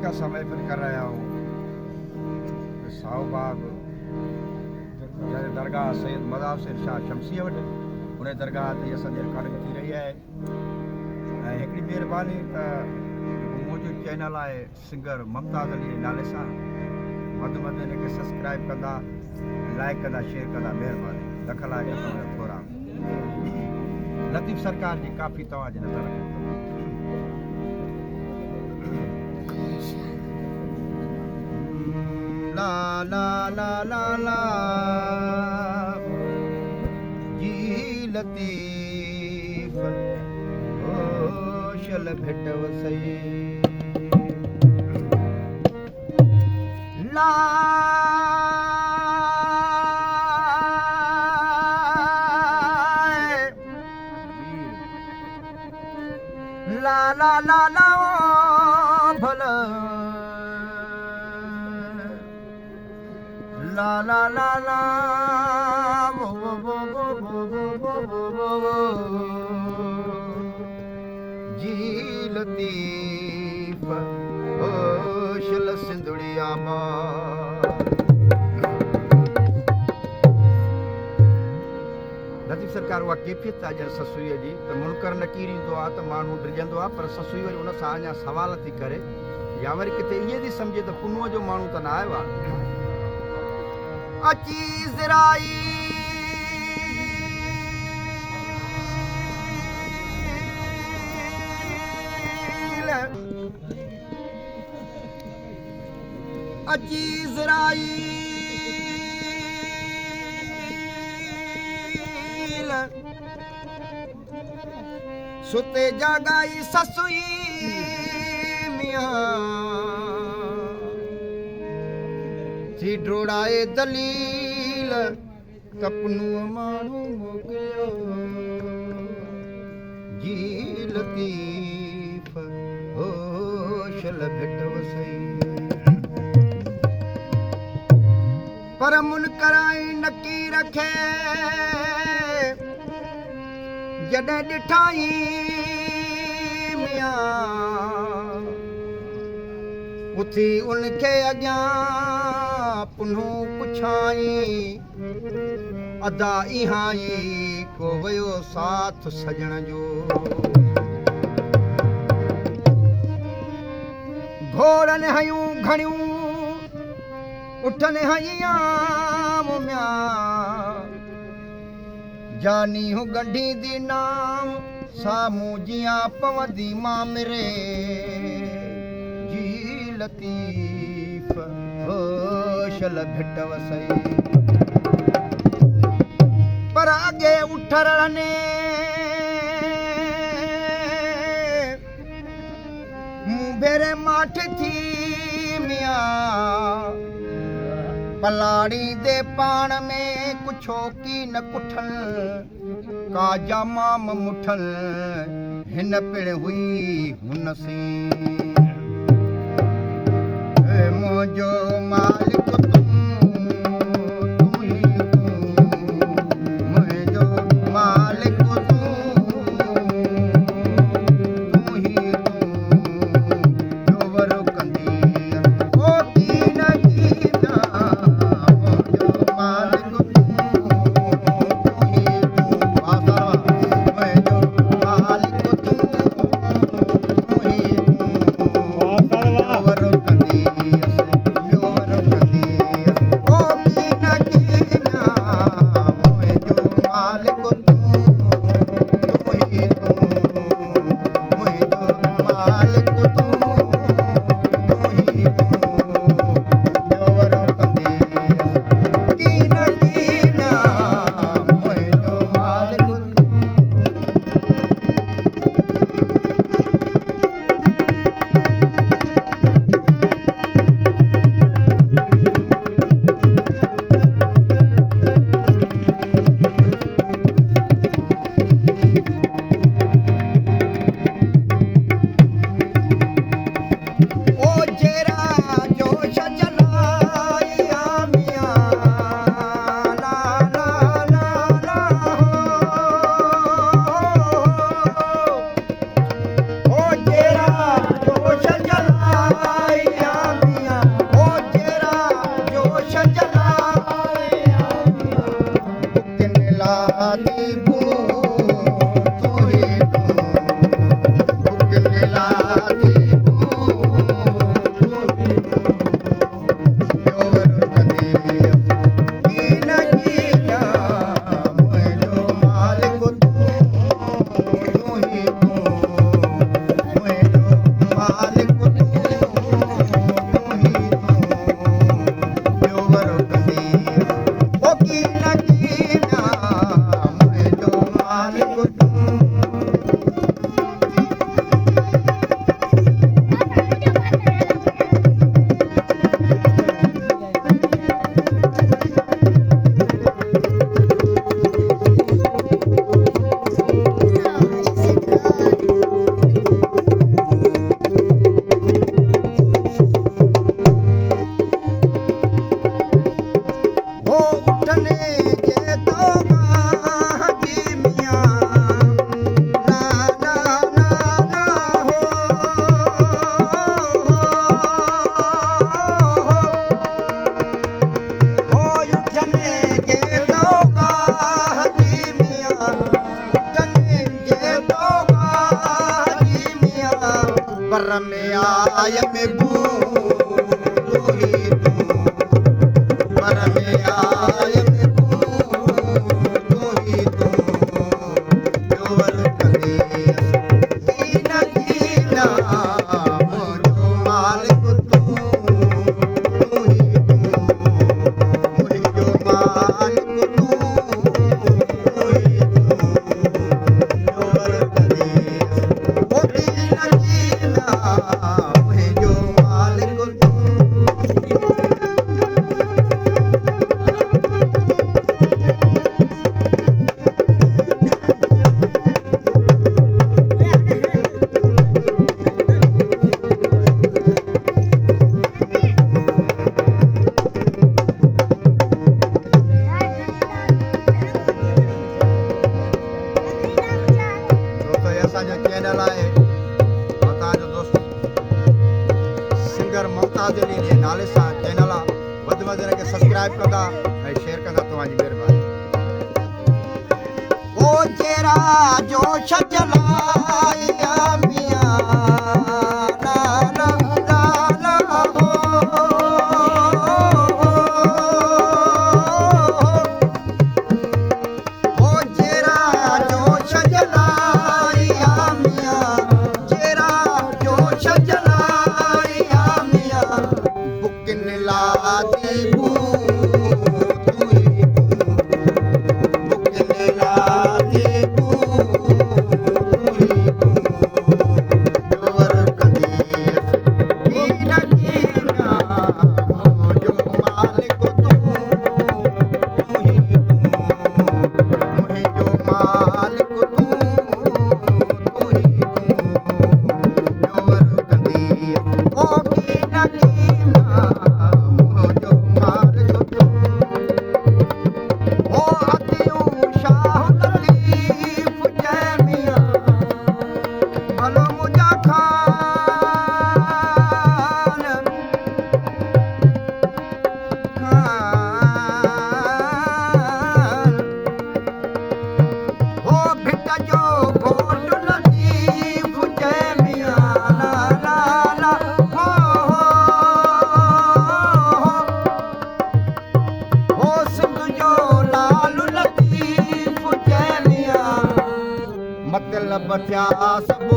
का समय फिर कर रहा हूँ साहबाग दरगाह सैयद मदासिर शाह शमसी वटि उन दरगाह ते असांजी रिकॉर्डिंग थी रही है। ऐं हिकिड़ी महिरबानी त मुंहिंजो चैनल आहे सिंगर मुमताज़ अली जे नाले सां वधि में वधि हिनखे सब्सक्राइब कंदा, लाइक कंदा, शेयर कंदा, महिरबानी। लख लाइ थोरा लतीफ़ सरकार जी काफ़ी तव्हांजी नज़र ला ला ला ला ला जी लतीफ़ होशल भेट वसई ला ला ला ला ला भला ला ला ला ला वो जी लतीफ़ होशल सिंधुड़िया लतीफ़ सरकार उहा कैफ़ियत आहे ॼण ससुईअ जी त मुनकर नकीर ईंदो आहे त माण्हू डिॼंदो आहे, पर ससुई वरी उन सां अञा सवाल थी करे या वरी किथे ईअं थी सम्झे त पुनूअ जो माण्हू त न आयो आहे। अची ज़राई अची ज़राई सुते जागाई ससुई मियां थी ड्रोड़ाए दलील कपनू माण्हू मोकिलियो जी लतीफ़ होशल भेट वसई पर मुनकराई नकी रखे जॾहिं ॾिठाई मियां उथी उनखे अॻियां पुनूं पुछाई अदा इहाई को वियो साथ सजण जो घोड़नि हयूं घणियूं उठनि हईयां मुमिया जानी हूं गंढी दी नाम सामूं जियां पवंदी मामिरे जी लतीफ़ होशल भेट वसई पर अॻे उठरने मूं भेरे माठ थी मियां पलाड़ी दे पाण में कुछो की न कुठल काजा माम मुठल हिन पिण हुई हुन सी मुंहिंजो मालिक तूं ही तूं मुंहिंजो मालिक तूं ही तूं जोवर कंदी ओ कीन कीना मुंहिंजो मालिक तूं ही तूं मुंहिंजो मालिक तूं ही तूं जोवर कंदी पर में आय में बू तू ही तू पर में आय में बू तू ही तू जोवर कंदी कीना कीना मुझो मालिक तू ही तू मुझो मालिक तू ही तू जोवर कंदी ओ कीना कीना मुझो मालिक तू दोस्तों ये असांजो चैनल आहे और तव्हांजो दोस्त सिंगर मुमताज़ अली जे नाले सां चैनल आहे वधि में वधि हिनखे सब्सक्राइब कंदा ऐं शेयर कंदा तव्हांजी महिरबानी ओ चेहरा जो छजलाया मियां ला ला ला ला हो ओ चेहरा जो छजलाया मियां चेहरा जो छजलाया मियां बुकिन ला दी बू तू ही बुकिन ला दी बू तू ही जोवर कंदी कीना कीना मुझो मालिक तू ही मुझो मालिक तू ही जोवर कंदी ओ कीना कीना मुझो मालिक तू ओ अतियूं शाह लतीफ़ जय मियां भलो मुंहिंजा खान खान ओ भिट जो घोट लतीफ़ जय मियां ला ला ला हो हो सिंध जो लाल लतीफ़ जय मियां मतलब थिया सभु